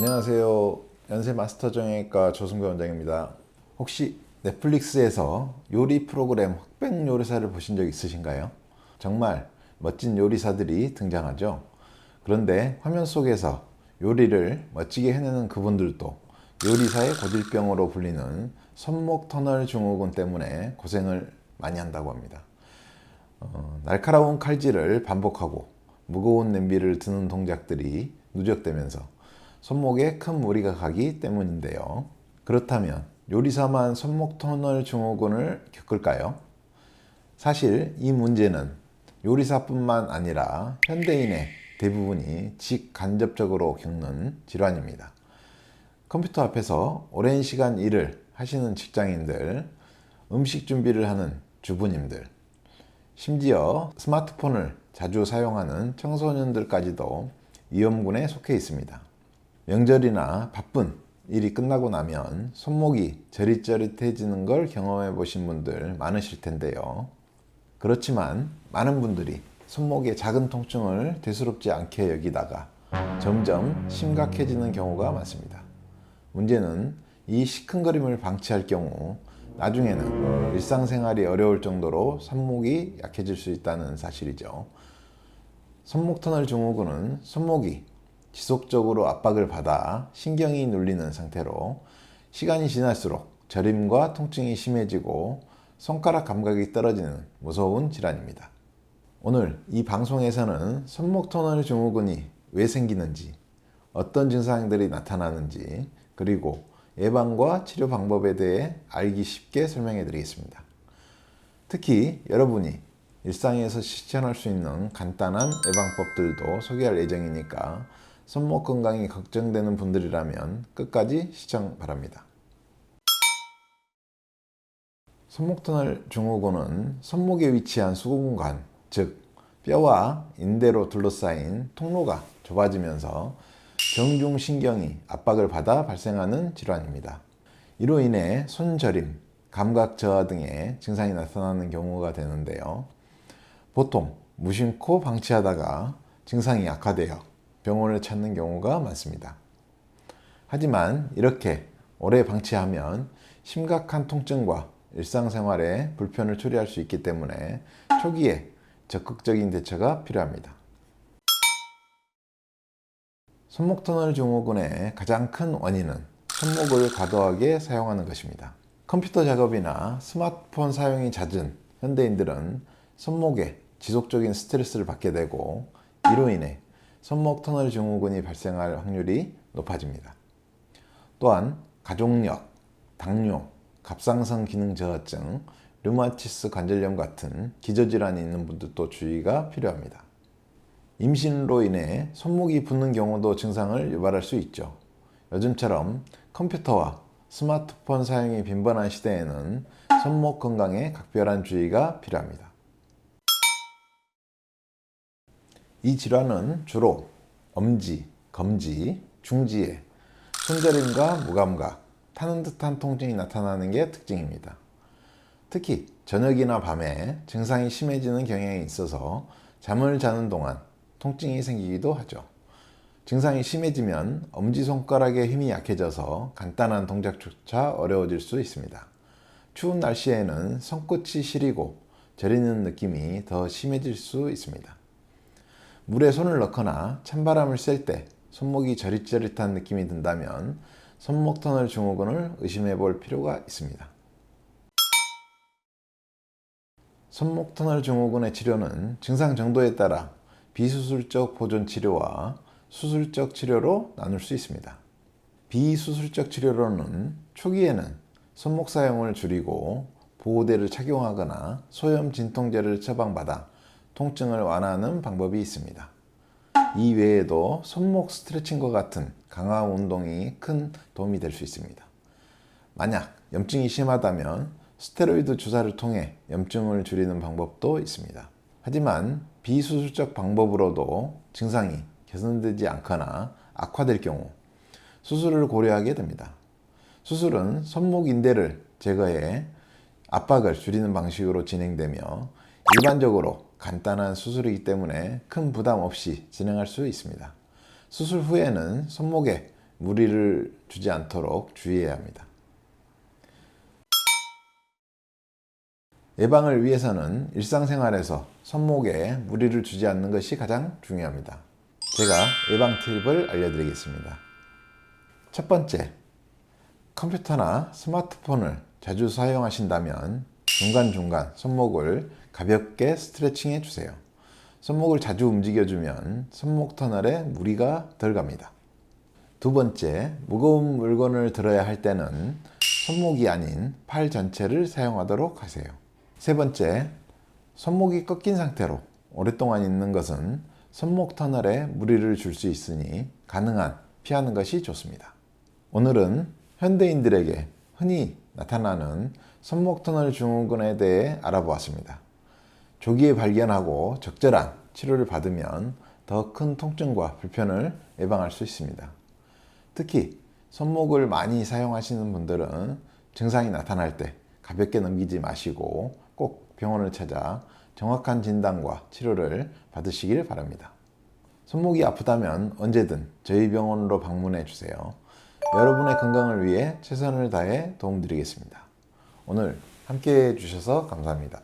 안녕하세요. 연세 마스터 정형외과 조승배 원장입니다. 혹시 넷플릭스에서 요리 프로그램 흑백 요리사를 보신 적 있으신가요? 정말 멋진 요리사들이 등장하죠. 그런데 화면 속에서 요리를 멋지게 해내는 그분들도 요리사의 고질병으로 불리는 손목 터널 증후군 때문에 고생을 많이 한다고 합니다. 날카로운 칼질을 반복하고 무거운 냄비를 드는 동작들이 누적되면서 손목에 큰 무리가 가기 때문인데요. 그렇다면 요리사만 손목 터널 증후군을 겪을까요? 사실 이 문제는 요리사뿐만 아니라 현대인의 대부분이 직간접적으로 겪는 질환입니다. 컴퓨터 앞에서 오랜 시간 일을 하시는 직장인들, 음식 준비를 하는 주부님들, 심지어 스마트폰을 자주 사용하는 청소년들까지도 위험군에 속해 있습니다. 명절이나 바쁜 일이 끝나고 나면 손목이 저릿저릿해지는 걸 경험해 보신 분들 많으실 텐데요. 그렇지만 많은 분들이 손목의 작은 통증을 대수롭지 않게 여기다가 점점 심각해지는 경우가 많습니다. 문제는 이 시큰거림을 방치할 경우 나중에는 일상생활이 어려울 정도로 손목이 약해질 수 있다는 사실이죠. 손목 터널 증후군은 손목이 지속적으로 압박을 받아 신경이 눌리는 상태로 시간이 지날수록 저림과 통증이 심해지고 손가락 감각이 떨어지는 무서운 질환입니다. 오늘 이 방송에서는 손목 터널 증후군이 왜 생기는지, 어떤 증상들이 나타나는지, 그리고 예방과 치료 방법에 대해 알기 쉽게 설명해 드리겠습니다. 특히 여러분이 일상에서 실천할 수 있는 간단한 예방법들도 소개할 예정이니까 손목 건강이 걱정되는 분들이라면 끝까지 시청 바랍니다. 손목 터널 증후군은 손목에 위치한 수근관, 즉 뼈와 인대로 둘러싸인 통로가 좁아지면서 정중신경이 압박을 받아 발생하는 질환입니다. 이로 인해 손저림, 감각 저하 등의 증상이 나타나는 경우가 되는데요. 보통 무심코 방치하다가 증상이 악화되어 병원을 찾는 경우가 많습니다. 하지만 이렇게 오래 방치하면 심각한 통증과 일상생활에 불편을 초래할 수 있기 때문에 초기에 적극적인 대처가 필요합니다. 손목 터널 증후군의 가장 큰 원인은 손목을 과도하게 사용하는 것입니다. 컴퓨터 작업이나 스마트폰 사용이 잦은 현대인들은 손목에 지속적인 스트레스를 받게 되고 이로 인해 손목 터널 증후군이 발생할 확률이 높아집니다. 또한 가족력, 당뇨, 갑상선 기능 저하증, 류마티스 관절염 같은 기저질환이 있는 분들도 주의가 필요합니다. 임신으로 인해 손목이 붓는 경우도 증상을 유발할 수 있죠. 요즘처럼 컴퓨터와 스마트폰 사용이 빈번한 시대에는 손목 건강에 각별한 주의가 필요합니다. 이 질환은 주로 엄지, 검지, 중지에 손저림과 무감각, 타는 듯한 통증이 나타나는 게 특징입니다. 특히 저녁이나 밤에 증상이 심해지는 경향이 있어서 잠을 자는 동안 통증이 생기기도 하죠. 증상이 심해지면 엄지손가락의 힘이 약해져서 간단한 동작조차 어려워질 수 있습니다. 추운 날씨에는 손끝이 시리고 저리는 느낌이 더 심해질 수 있습니다. 물에 손을 넣거나 찬바람을 쐴 때 손목이 저릿저릿한 느낌이 든다면 손목 터널 증후군을 의심해 볼 필요가 있습니다. 손목 터널 증후군의 치료는 증상 정도에 따라 비수술적 보존 치료와 수술적 치료로 나눌 수 있습니다. 비수술적 치료로는 초기에는 손목 사용을 줄이고 보호대를 착용하거나 소염 진통제를 처방받아 통증을 완화하는 방법이 있습니다. 이 외에도 손목 스트레칭과 같은 강화 운동이 큰 도움이 될 수 있습니다. 만약 염증이 심하다면 스테로이드 주사를 통해 염증을 줄이는 방법도 있습니다. 하지만 비수술적 방법으로도 증상이 개선되지 않거나 악화될 경우 수술을 고려하게 됩니다. 수술은 손목 인대를 제거해 압박을 줄이는 방식으로 진행되며 일반적으로 간단한 수술이기 때문에 큰 부담 없이 진행할 수 있습니다. 수술 후에는 손목에 무리를 주지 않도록 주의해야 합니다. 예방을 위해서는 일상생활에서 손목에 무리를 주지 않는 것이 가장 중요합니다. 제가 예방 팁을 알려드리겠습니다. 첫 번째, 컴퓨터나 스마트폰을 자주 사용하신다면 중간중간 손목을 가볍게 스트레칭해 주세요. 손목을 자주 움직여주면 손목 터널에 무리가 덜 갑니다. 두 번째, 무거운 물건을 들어야 할 때는 손목이 아닌 팔 전체를 사용하도록 하세요. 세 번째, 손목이 꺾인 상태로 오랫동안 있는 것은 손목 터널에 무리를 줄 수 있으니 가능한 피하는 것이 좋습니다. 오늘은 현대인들에게 흔히 나타나는 손목 터널 증후군에 대해 알아보았습니다. 조기에 발견하고 적절한 치료를 받으면 더 큰 통증과 불편을 예방할 수 있습니다. 특히 손목을 많이 사용하시는 분들은 증상이 나타날 때 가볍게 넘기지 마시고 꼭 병원을 찾아 정확한 진단과 치료를 받으시길 바랍니다. 손목이 아프다면 언제든 저희 병원으로 방문해 주세요. 여러분의 건강을 위해 최선을 다해 도움드리겠습니다. 오늘 함께 해주셔서 감사합니다.